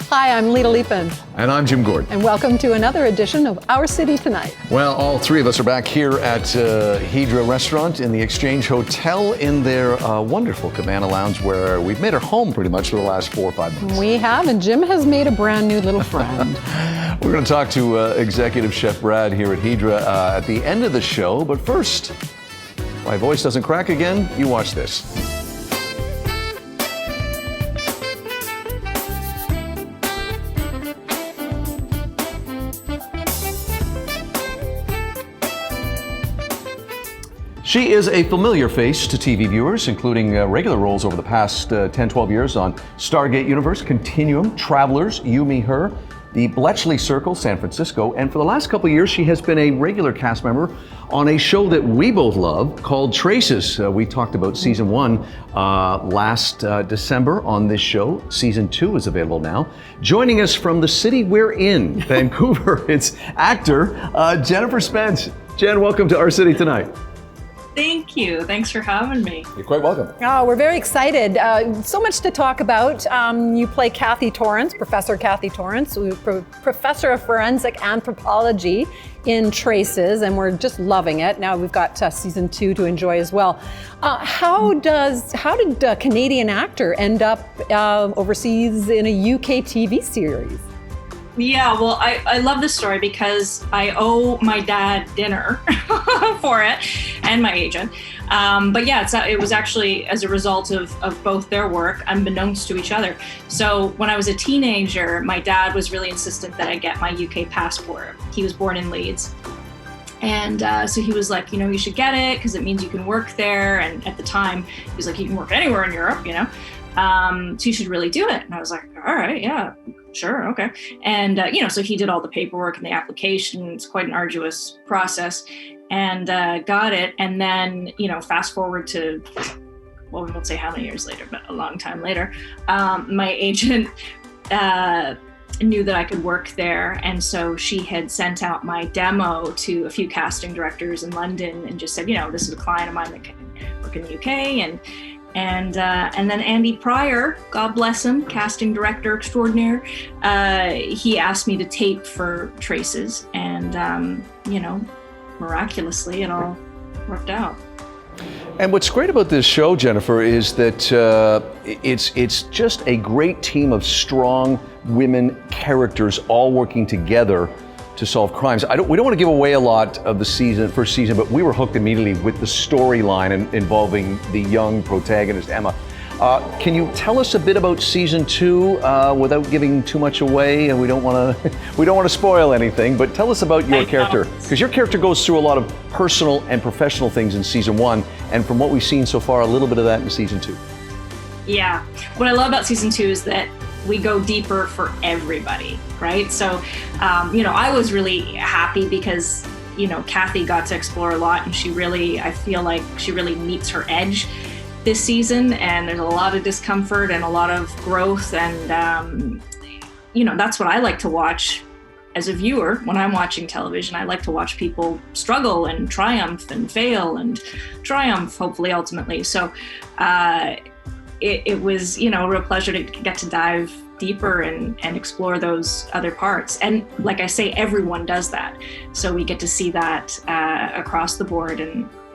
Hi, I'm Lita Leapin. And I'm Jim Gordon. And welcome to another edition of Our City Tonight. Well, all three of us are back here at Hydra Restaurant in the Exchange Hotel in their wonderful Cabana Lounge, where we've made our home pretty much for the last 4 or 5 months. We have, and Jim has made a brand new little friend. We're going to talk to Executive Chef Brad here at Hydra at the end of the show. But first, my voice doesn't crack again. You watch this. She is a familiar face to TV viewers, including regular roles over the past 10, 12 years on Stargate Universe, Continuum, Travelers, You, Me, Her, The Bletchley Circle, San Francisco, and for the last couple of years, she has been a regular cast member on a show that we both love called Traces. We talked about season 1 last December on this show. Season 2 is available now. Joining us from the city we're in, Vancouver, it's actor Jennifer Spence. Jen, welcome to Our City Tonight. Thank you. Thanks for having me. You're quite welcome. Oh, we're very excited. So much to talk about. You play Kathy Torrance, Professor Kathy Torrance, Professor of Forensic Anthropology in Traces, and we're just loving it. Now we've got season 2 to enjoy as well. How did a Canadian actor end up overseas in a UK TV series? Yeah, well, I love this story because I owe my dad dinner for it and my agent. But yeah, it was actually as a result of both their work, unbeknownst to each other. So when I was a teenager, my dad was really insistent that I get my UK passport. He was born in Leeds. And so he was like, you should get it because it means you can work there. And at the time, he was like, you can work anywhere in Europe, so you should really do it. And I was like, all right, yeah. Sure, okay. And, so he did all the paperwork and the application. It's quite an arduous process and got it. And then, fast forward to, well, we won't say how many years later, but a long time later, my agent knew that I could work there. And so she had sent out my demo to a few casting directors in London and just said, this is a client of mine that can work in the UK. And then Andy Pryor, God bless him, casting director extraordinaire, he asked me to tape for Traces, and miraculously it all worked out. And what's great about this show, Jennifer, is that it's just a great team of strong women characters all working together to solve crimes. We don't want to give away a lot of the first season, but we were hooked immediately with the storyline involving the young protagonist, Emma. Can you tell us a bit about season 2 without giving too much away? And we don't want to spoil anything, but tell us about your character, because your character goes through a lot of personal and professional things in season 1, and from what we've seen so far, a little bit of that in season 2. Yeah, what I love about season 2 is that we go deeper for everybody, right? So, I was really happy because, Kathy got to explore a lot, and I feel like she really meets her edge this season, and there's a lot of discomfort and a lot of growth, and, that's what I like to watch as a viewer. When I'm watching television, I like to watch people struggle and triumph and fail and triumph, hopefully, ultimately. So, it was, a real pleasure to get to dive deeper and explore those other parts. And like I say, everyone does that. So we get to see that across the board.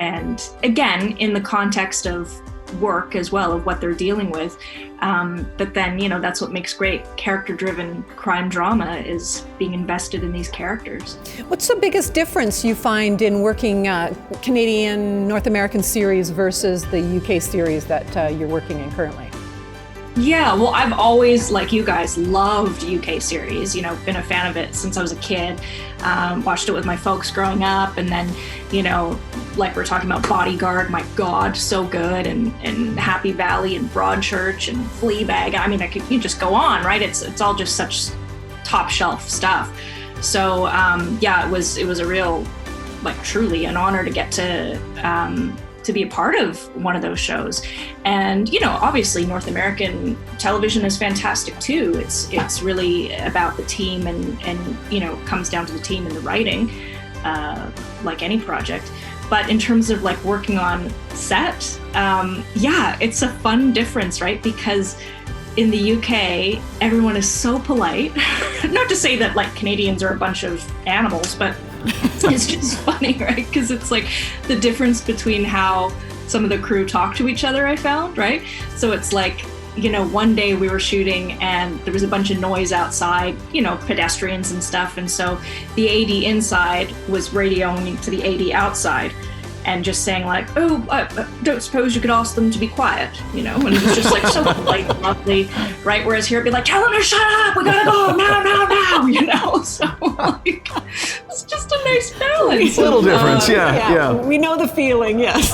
And again, in the context of work as well, of what they're dealing with. But then, that's what makes great character-driven crime drama, is being invested in these characters. What's the biggest difference you find in working Canadian, North American series versus the UK series that you're working in currently? Yeah, well, I've always, like you guys, loved UK series, been a fan of it since I was a kid, watched it with my folks growing up, and then, like we're talking about Bodyguard, my God, so good, and Happy Valley and Broadchurch and Fleabag. I mean, you just go on, right? It's all just such top shelf stuff. So, yeah, it was a real, truly an honor to get to be a part of one of those shows. And, obviously North American television is fantastic too. It's really about the team and comes down to the team and the writing, like any project. But in terms of working on set, yeah, it's a fun difference, right? Because in the UK, everyone is so polite. Not to say that like Canadians are a bunch of animals, but it's just funny, right? Because it's like the difference between how some of the crew talk to each other, I found, right? So it's like, you know, one day we were shooting and there was a bunch of noise outside, you know, pedestrians and stuff. And so the AD inside was radioing to the AD outside and just saying like, oh, I don't suppose you could ask them to be quiet, you know? And it was just like so polite and lovely, right? Whereas here it'd be like, tell them to shut up, we gotta go now, you know? So like, it's just a nice balance. A little difference, yeah. We know the feeling, yes.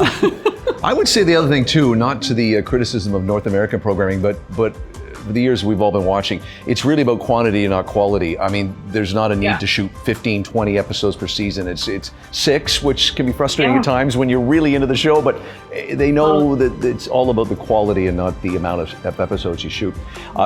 I would say the other thing too, not to the criticism of North American programming, but for the years we've all been watching, it's really about quantity and not quality. I mean, there's not a need to shoot 15, 20 episodes per season. It's 6, which can be frustrating at times when you're really into the show, but they know that it's all about the quality and not the amount of episodes you shoot.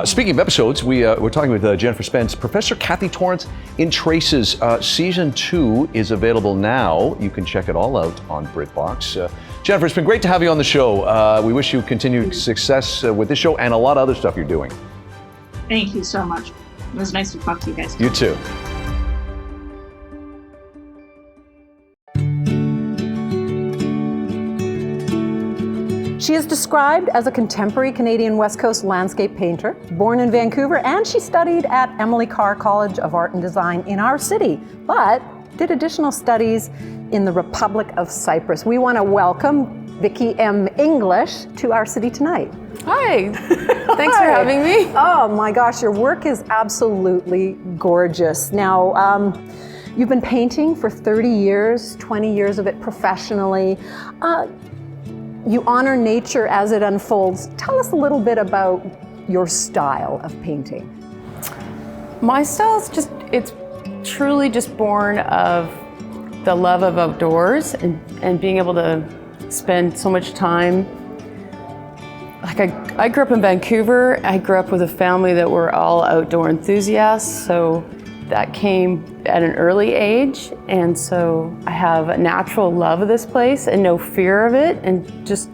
Speaking of episodes, we're talking with Jennifer Spence. Professor Kathy Torrance in Traces. Season 2 is available now. You can check it all out on BritBox. Jennifer, it's been great to have you on the show. We wish you continued success with this show and a lot of other stuff you're doing. Thank you so much. It was nice to talk to you guys. You too. She is described as a contemporary Canadian West Coast landscape painter, born in Vancouver, and she studied at Emily Carr College of Art and Design in our city, but did additional studies in the Republic of Cyprus. We want to welcome Vicki M. English to our city tonight. Hi, thanks for having me. Oh my gosh, your work is absolutely gorgeous. Now, you've been painting for 30 years, 20 years of it professionally. You honor nature as it unfolds. Tell us a little bit about your style of painting. My style is it's truly just born of the love of outdoors and being able to spend so much time. Like I grew up in Vancouver. I grew up with a family that were all outdoor enthusiasts, so that came at an early age, and so I have a natural love of this place and no fear of it, and just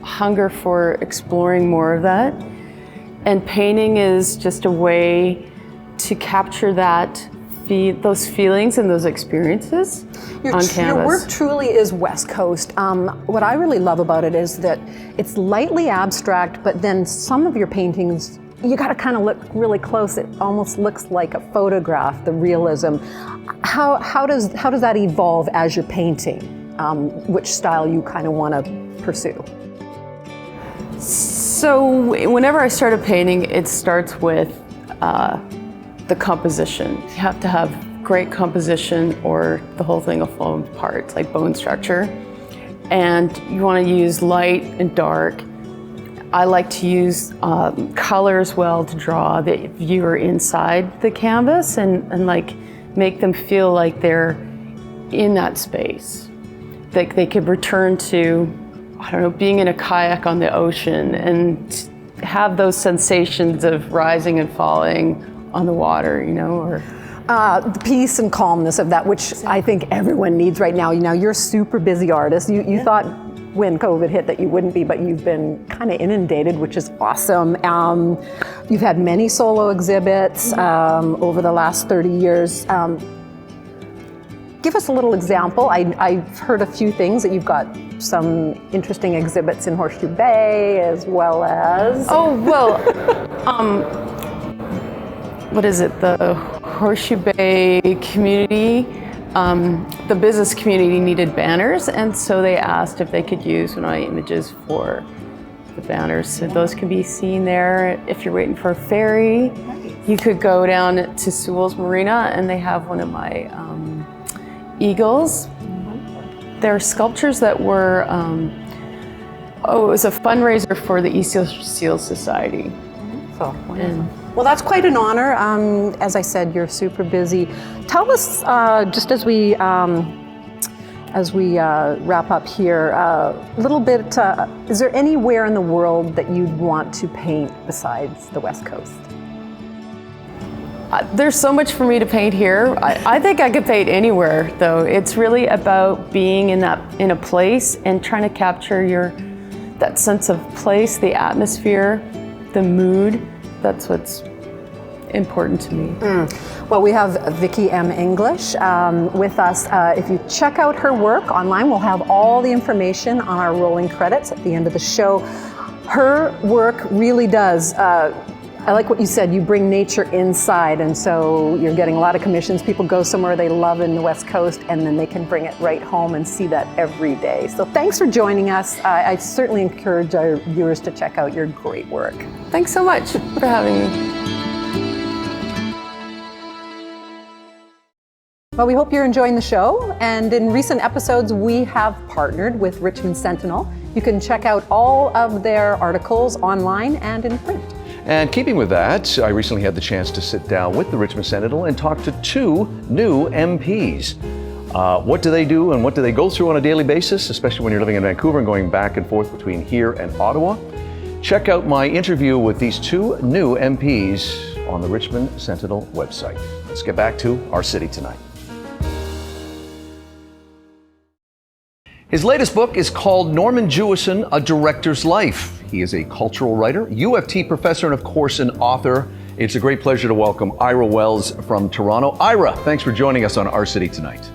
hunger for exploring more of that. And painting is just a way to capture those feelings and those experiences on canvas. Your work truly is West Coast. What I really love about it is that it's lightly abstract, but then some of your paintings, you got to kind of look really close. It almost looks like a photograph, the realism. How does that evolve as you're painting? Which style you kind of want to pursue? So whenever I started painting, it starts with the composition. You have to have great composition or the whole thing will fall apart. It's like bone structure. And you want to use light and dark. I like to use color as well to draw the viewer inside the canvas and like make them feel like they're in that space. Like they could return to, I don't know, being in a kayak on the ocean and have those sensations of rising and falling on the water, you know, or the peace and calmness of that, which I think everyone needs right now. You know, you're a super busy artist. You thought when COVID hit that you wouldn't be, but you've been kind of inundated, which is awesome. You've had many solo exhibits over the last 30 years. Give us a little example. I've heard a few things that you've got some interesting exhibits in Horseshoe Bay as well as... Oh, well, what is it? The Horseshoe Bay community, the business community needed banners, and so they asked if they could use one of my images for the banners. So those can be seen there. If you're waiting for a ferry, you could go down to Sewell's Marina, and they have one of my eagles. They're sculptures that were, it was a fundraiser for the East Seal Society. Oh, wonderful. Well, that's quite an honor. As I said, you're super busy. Tell us, just as we wrap up here, a little bit, is there anywhere in the world that you'd want to paint besides the West Coast? There's so much for me to paint here. I think I could paint anywhere, though. It's really about being in a place and trying to capture that sense of place, the atmosphere, the mood, that's what's important to me. Well, we have Vicki M. English with us. If you check out her work online, we'll have all the information on our rolling credits at the end of the show. Her work really does, I like what you said, you bring nature inside, and so you're getting a lot of commissions. People go somewhere they love in the West Coast, and then they can bring it right home and see that every day. So thanks for joining us. I certainly encourage our viewers to check out your great work. Thanks so much for having me. Well, we hope you're enjoying the show, and in recent episodes we have partnered with Richmond Sentinel. You can check out all of their articles online and in print. And keeping with that, I recently had the chance to sit down with the Richmond Sentinel and talk to two new MPs. What do they do and what do they go through on a daily basis, especially when you're living in Vancouver and going back and forth between here and Ottawa? Check out my interview with these two new MPs on the Richmond Sentinel website. Let's get back to our city tonight. His latest book is called Norman Jewison, A Director's Life. He is a cultural writer, U of T professor, and of course an author. It's a great pleasure to welcome Ira Wells from Toronto. Ira, thanks for joining us on Our City Tonight.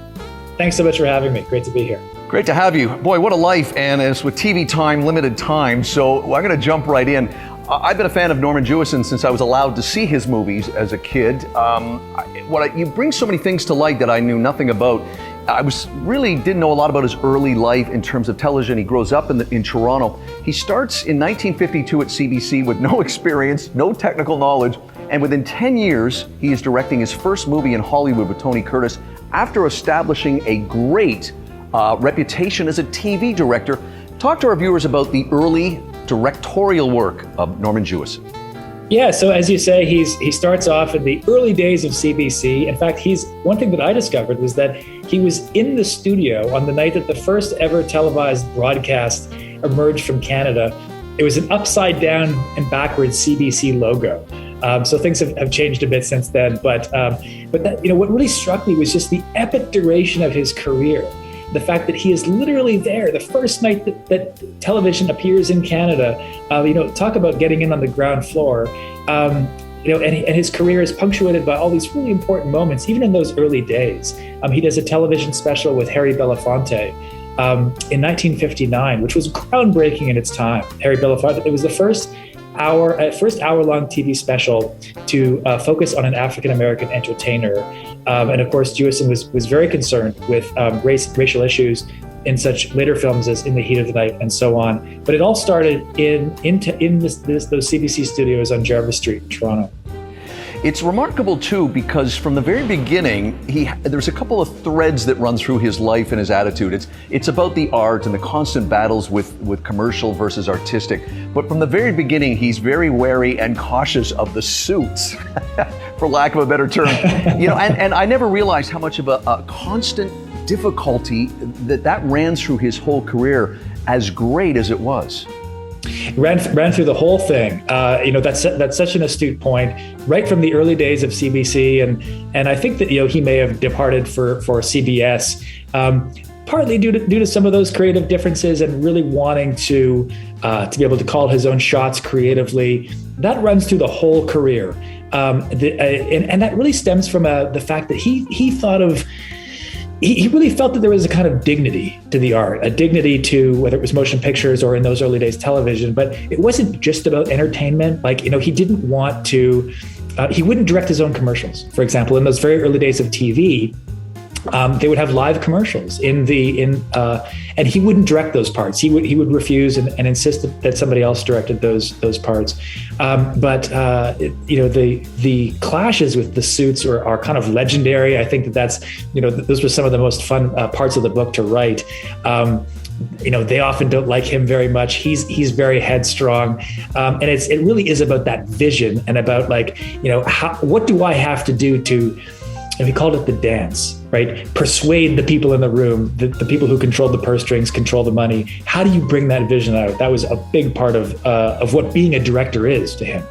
Thanks so much for having me. Great to be here. Great to have you. Boy, what a life, and it's with TV time, limited time, so I'm going to jump right in. I've been a fan of Norman Jewison since I was allowed to see his movies as a kid. You bring so many things to light that I knew nothing about. I didn't know a lot about his early life in terms of television. He grows up in Toronto. He starts in 1952 at CBC with no experience, no technical knowledge, and within 10 years, he is directing his first movie in Hollywood with Tony Curtis after establishing a great reputation as a TV director. Talk to our viewers about the early directorial work of Norman Jewison. Yeah, so as you say, he starts off in the early days of CBC. In fact, one thing that I discovered was that he was in the studio on the night that the first ever televised broadcast emerged from Canada. It was an upside down and backwards CBC logo. So things have changed a bit since then. But that, what really struck me was just the epic duration of his career. The fact that he is literally there the first night that television appears in Canada. Talk about getting in on the ground floor. And his career is punctuated by all these really important moments, even in those early days. He does a television special with Harry Belafonte in 1959, which was groundbreaking in its time. Harry Belafonte, it was the first hour-long TV special to focus on an African-American entertainer. And of course, Jewison was very concerned with racial issues in such later films as In the Heat of the Night and so on. But it all started in those CBC studios on Jarvis Street in Toronto. It's remarkable too because from the very beginning, there's a couple of threads that run through his life and his attitude. It's about the art and the constant battles with commercial versus artistic. But from the very beginning, he's very wary and cautious of the suits, for lack of a better term. And I never realized how much of a constant difficulty that ran through his whole career, as great as it was. Ran through the whole thing. That's such an astute point. Right from the early days of CBC, and I think that he may have departed for CBS, partly due to some of those creative differences and really wanting to be able to call his own shots creatively. That runs through the whole career, and that really stems from the fact that he thought of. He really felt that there was a kind of dignity to the art, a dignity to whether it was motion pictures or in those early days television, but it wasn't just about entertainment. He didn't want to, he wouldn't direct his own commercials. For example, in those very early days of TV, they would have live commercials and he wouldn't direct those parts. He would refuse and insist that somebody else directed those parts. The clashes with the suits are kind of legendary. I think that's those were some of the most fun parts of the book to write. They often don't like him very much. He's very headstrong, and it really is about that vision and about what do I have to do to. And we called it the dance, right? Persuade the people in the room, the people who control the purse strings, control the money. How do you bring that vision out? That was a big part of what being a director is to him.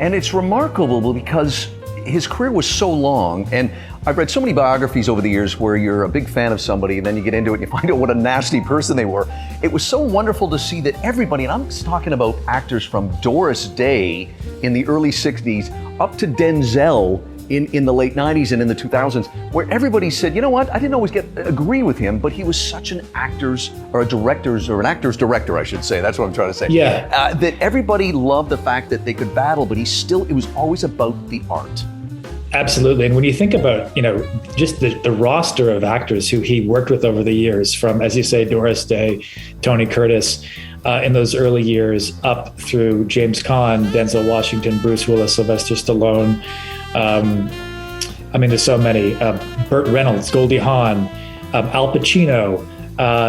And it's remarkable because his career was so long, and I've read so many biographies over the years where you're a big fan of somebody and then you get into it and you find out what a nasty person they were. It was so wonderful to see that everybody, and I'm talking about actors from Doris Day in the early 60s up to Denzel in the late 90s and in the 2000s, where everybody said, you know what, I didn't always agree with him, but he was such an actor's director, I should say. That's what I'm trying to say. Yeah. That everybody loved the fact that they could battle, but it was always about the art. Absolutely. And when you think about, just the roster of actors who he worked with over the years, from, as you say, Doris Day, Tony Curtis, in those early years, up through James Caan, Denzel Washington, Bruce Willis, Sylvester Stallone. There's so many. Burt Reynolds, Goldie Hawn, Al Pacino.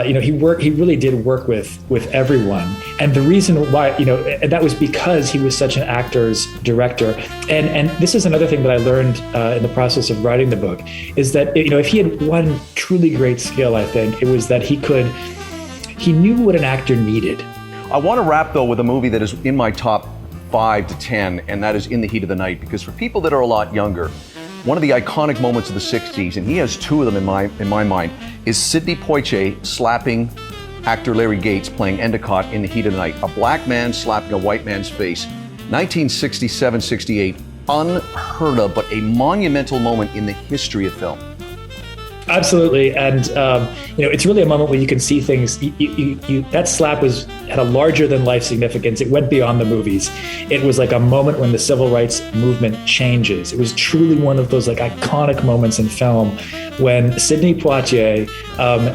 He really did work with everyone. And the reason why, and that was because he was such an actor's director. And this is another thing that I learned in the process of writing the book, is that, if he had one truly great skill, I think it was that he knew what an actor needed. I want to wrap, though, with a movie that is in my top 5 to 10, and that is In the Heat of the Night, because for people that are a lot younger, one of the iconic moments of the 60s, and he has two of them in my mind, is Sidney Poitier slapping actor Larry Gates playing Endicott in The Heat of the Night. A black man slapping a white man's face. 1967-68, unheard of, but a monumental moment in the history of film. Absolutely, and it's really a moment where you can see things. That slap had a larger than life significance. It went beyond the movies. It was like a moment when the civil rights movement changes. It was truly one of those iconic moments in film when Sidney Poitier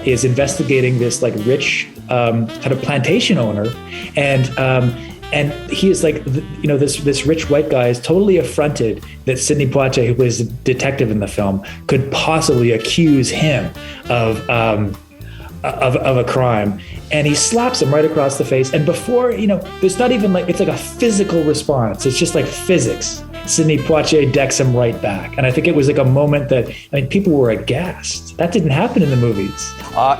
is investigating this rich kind of plantation owner, and he is this rich white guy is totally affronted that Sidney Poitier, who was a detective in the film, could possibly accuse him of a crime. And he slaps him right across the face. And before, there's not even it's like a physical response. It's just like physics. Sidney Poitier decks him right back. And I think it was like a moment that, people were aghast. That didn't happen in the movies.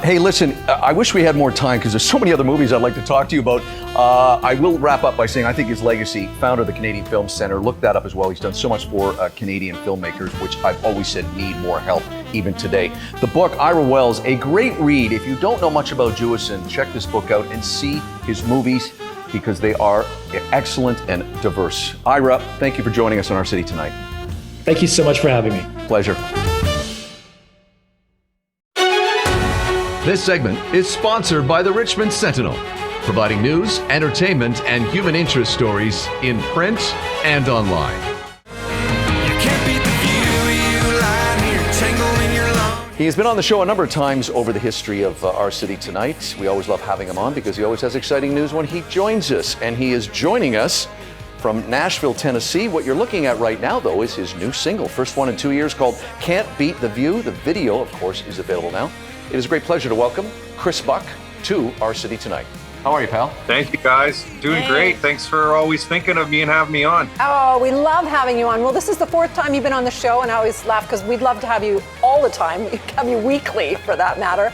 Hey, listen, I wish we had more time because there's so many other movies I'd like to talk to you about. I will wrap up by saying I think his legacy, founder of the Canadian Film Centre, look that up as well. He's done so much for Canadian filmmakers, which I've always said need more help even today. The book, Ira Wells, a great read. If you don't know much about Jewison, check this book out and see his movies, because they are excellent and diverse. Ira, thank you for joining us on Our City Tonight. Thank you so much for having me. Pleasure. This segment is sponsored by the Richmond Sentinel, providing news, entertainment, and human interest stories in print and online. He has been on the show a number of times over the history of Our City Tonight. We always love having him on because he always has exciting news when he joins us. And he is joining us from Nashville, Tennessee. What you're looking at right now, though, is his new single, first one in 2 years, called Can't Beat the View. The video, of course, is available now. It is a great pleasure to welcome Chris Buck to Our City Tonight. How are you, pal? Thank you, guys. Doing great. Thanks for always thinking of me and having me on. Oh, we love having you on. Well, this is the 4th time you've been on the show, and I always laugh because we'd love to have you all the time. We have you weekly, for that matter.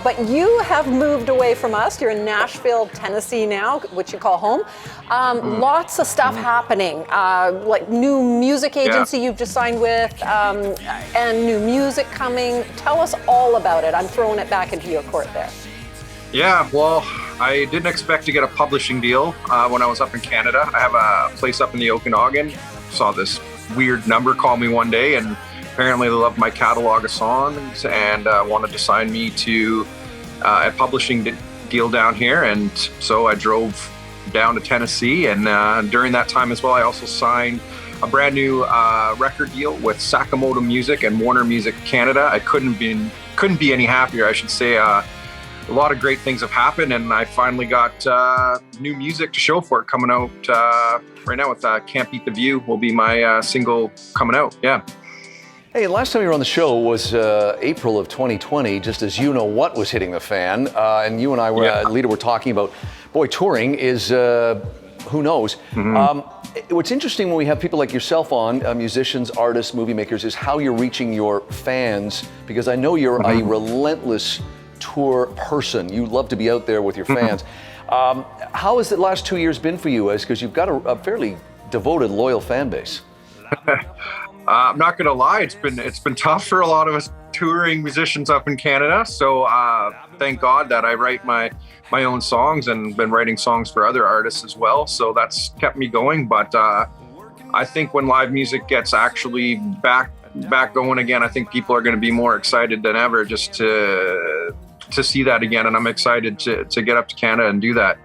But you have moved away from us. You're in Nashville, Tennessee now, which you call home. Lots of stuff happening, like new music agency you've just signed with, and new music coming. Tell us all about it. I'm throwing it back into your court there. Yeah, well, I didn't expect to get a publishing deal when I was up in Canada. I have a place up in the Okanagan. Saw this weird number call me one day, and apparently they loved my catalog of songs and wanted to sign me to a publishing deal down here. And so I drove down to Tennessee, and during that time as well, I also signed a brand new record deal with Sakamoto Music and Warner Music Canada. I couldn't be any happier, I should say. A lot of great things have happened, and I finally got new music to show for it coming out right now with Can't Beat the View will be my single coming out. Yeah. Hey, last time you were on the show was April of 2020, just as you know what was hitting the fan. And you and I were, Lita, were talking about, boy, touring is, who knows. What's interesting when we have people like yourself on, musicians, artists, movie makers, is how you're reaching your fans, because I know you're a relentless tour person. You love to be out there with your fans. How has the last 2 years been for you? Because you've got a fairly devoted, loyal fan base. I'm not gonna lie, it's been tough for a lot of us touring musicians up in Canada. So thank God that I write my own songs and been writing songs for other artists as well. So that's kept me going. But I think when live music gets actually back going again, I think people are going to be more excited than ever just to see that again. And I'm excited to get up to Canada and do that.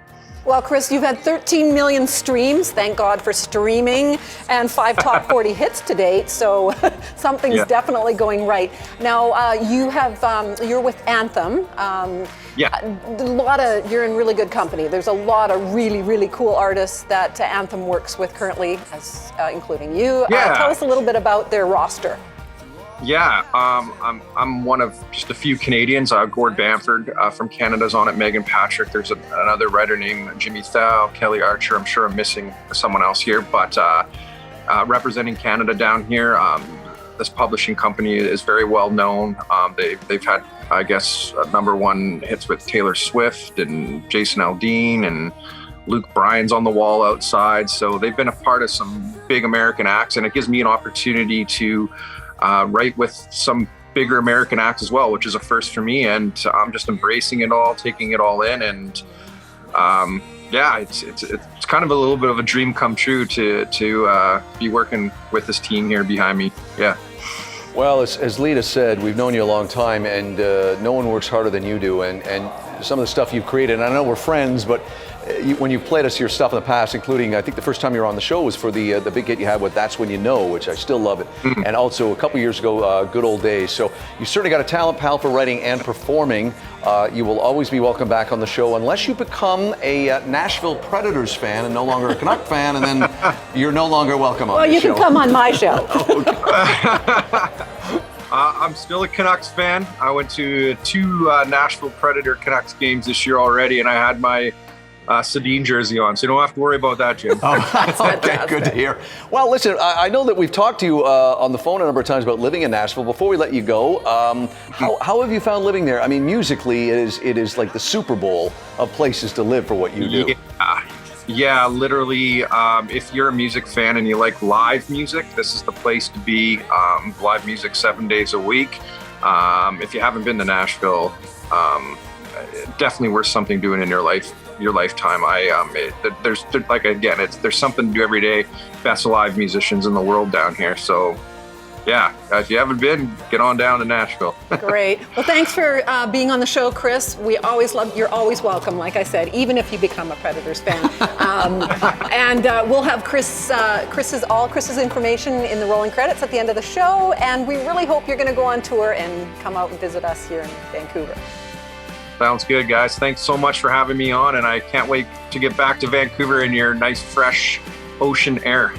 Well, Chris, you've had 13 million streams, thank God for streaming, and 5 top 40 hits to date, so something's definitely going right. Now, you're with Anthem. You're in really good company. There's a lot of really, really cool artists that Anthem works with currently, including you. Tell us a little bit about their roster. Yeah, I'm one of just a few Canadians. Gord Bamford from Canada's on it, Megan Patrick. There's another writer named Jimmy Thau, Kelly Archer. I'm sure I'm missing someone else here, but representing Canada down here, this publishing company is very well known. They've had, I guess, #1 hits with Taylor Swift and Jason Aldean, and Luke Bryan's on the wall outside. So they've been a part of some big American acts, and it gives me an opportunity to write with some bigger American acts as well, which is a first for me, and I'm just embracing it all, taking it all in, and it's kind of a little bit of a dream come true to be working with this team here behind me. Yeah. Well, as Lita said, we've known you a long time, and no one works harder than you do, and some of the stuff you've created, and I know we're friends, but when you've played us your stuff in the past, including, I think the first time you were on the show was for the big hit you had with That's When You Know, which I still love it, and also a couple years ago, Good Old Days. So you certainly got a talent, pal, for writing and performing. You will always be welcome back on the show, unless you become a Nashville Predators fan and no longer a Canuck fan, and then you're no longer welcome on the show. Well, you can come on my show. I'm still a Canucks fan. I went to 2 Nashville Predator Canucks games this year already, and I had my Sedin jersey on, so you don't have to worry about that, Jim. Okay, good to hear. Well, listen, I know that we've talked to you on the phone a number of times about living in Nashville. Before we let you go, how have you found living there? I mean, musically, it is like the Super Bowl of places to live for what you do. Yeah, literally, if you're a music fan and you like live music, this is the place to be. Live music 7 days a week. If you haven't been to Nashville, definitely worth something doing in your lifetime. There's something to do every day. Best live musicians in the world down here. So yeah, if you haven't been, get on down to Nashville. Great. Well, thanks for being on the show, Chris. We always love, you're always welcome, like I said, even if you become a Predators fan. And we'll have Chris's information in the rolling credits at the end of the show. And we really hope you're going to go on tour and come out and visit us here in Vancouver. Sounds good, guys. Thanks so much for having me on, and I can't wait to get back to Vancouver in your nice, fresh ocean air.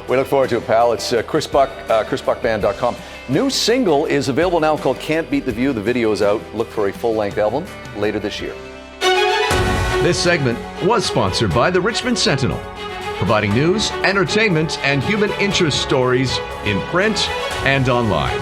We look forward to it, pal. It's Chris Buck, chrisbuckband.com. New single is available now called Can't Beat the View. The video is out. Look for a full-length album later this year. This segment was sponsored by the Richmond Sentinel, providing news, entertainment, and human interest stories in print and online.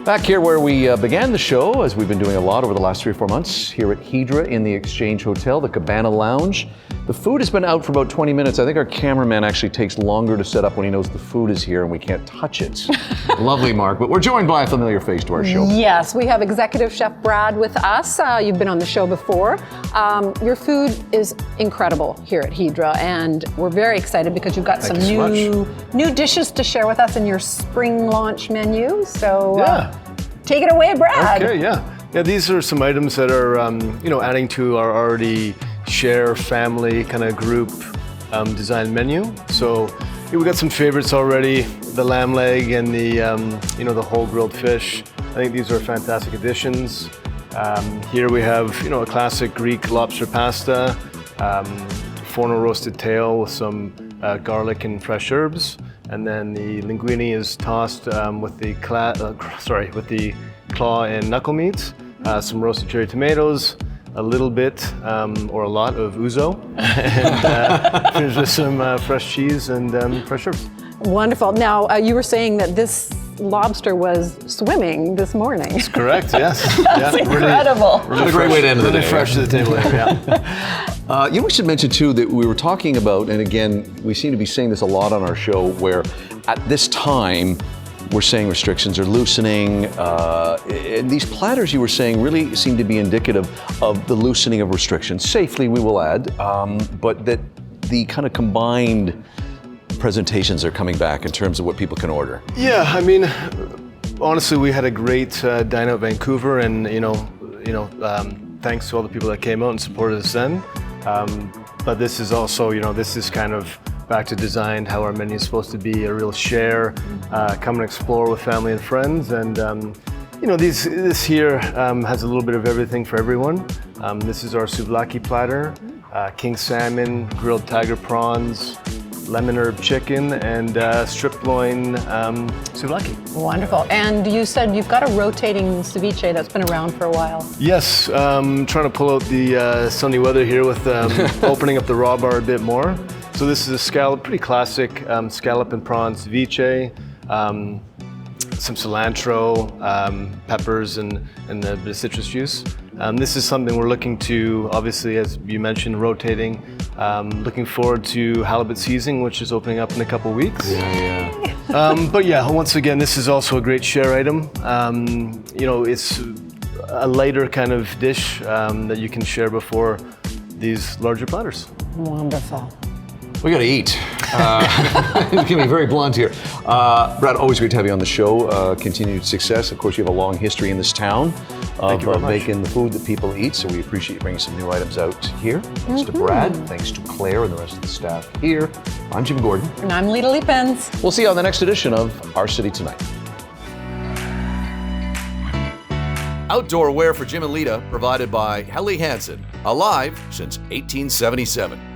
Back here where we began the show, as we've been doing a lot over the last 3 or 4 months, here at Hydra in the Exchange Hotel, the Cabana Lounge. The food has been out for about 20 minutes. I think our cameraman actually takes longer to set up when he knows the food is here and we can't touch it. Lovely, Mark. But we're joined by a familiar face to our show. Yes, we have Executive Chef Brad with us. You've been on the show before. Your food is incredible here at Hydra, and we're very excited because you've got some new dishes to share with us in your spring launch menu. So take it away, Brad. Okay, yeah. These are some items that are, adding to our already share family kind of group design menu. So we got some favorites already: the lamb leg and the, the whole grilled fish. I think these are fantastic additions. Here we have, a classic Greek lobster pasta, forno roasted tail with some garlic and fresh herbs. And then the linguine is tossed with the claw and knuckle meats, some roasted cherry tomatoes, a little bit or a lot of ouzo, and finish with some fresh cheese and fresh herbs. Wonderful. Now, you were saying that this lobster was swimming this morning. That's correct, yes. That's incredible. What a great way to end the day. Really fresh to the table here, yeah. You know, we should mention too that we were talking about, and again, we seem to be saying this a lot on our show, where at this time, we're saying restrictions are loosening. And these platters you were saying really seem to be indicative of the loosening of restrictions, safely we will add, but that the kind of combined presentations are coming back in terms of what people can order. Yeah, I mean, honestly, we had a great dine out Vancouver, and thanks to all the people that came out and supported us then. But this is also, this is kind of back to design, how our menu is supposed to be a real share, come and explore with family and friends, and this here has a little bit of everything for everyone. This is our souvlaki platter, king salmon, grilled tiger prawns, lemon herb chicken, and strip loin souvlaki. Wonderful. And you said you've got a rotating ceviche that's been around for a while. Yes, trying to pull out the sunny weather here with opening up the raw bar a bit more. So this is a scallop, pretty classic scallop and prawn ceviche, some cilantro, peppers, and a bit of citrus juice. This is something we're looking to, obviously, as you mentioned, rotating. Looking forward to halibut season, which is opening up in a couple weeks. But yeah, once again, this is also a great share item. It's a lighter kind of dish that you can share before these larger platters. Wonderful. We gotta eat. It's gonna be very blunt here. Brad, always great to have you on the show. Continued success. Of course, you have a long history in this town of making the food that people eat, so we appreciate you bringing some new items out here. Thanks to Brad, thanks to Claire and the rest of the staff here. I'm Jim Gordon. And I'm Lita Lippens. We'll see you on the next edition of Our City Tonight. Outdoor wear for Jim and Lita provided by Helly Hansen, alive since 1877.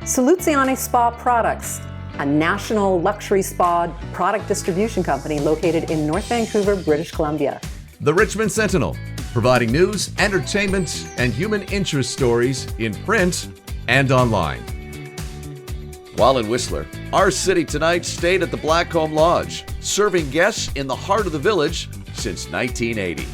Soluzione Spa Products, a national luxury spa product distribution company located in North Vancouver, British Columbia. The Richmond Sentinel, providing news, entertainment, and human interest stories in print and online. While in Whistler, Our City Tonight stayed at the Blackcomb Lodge, serving guests in the heart of the village since 1980.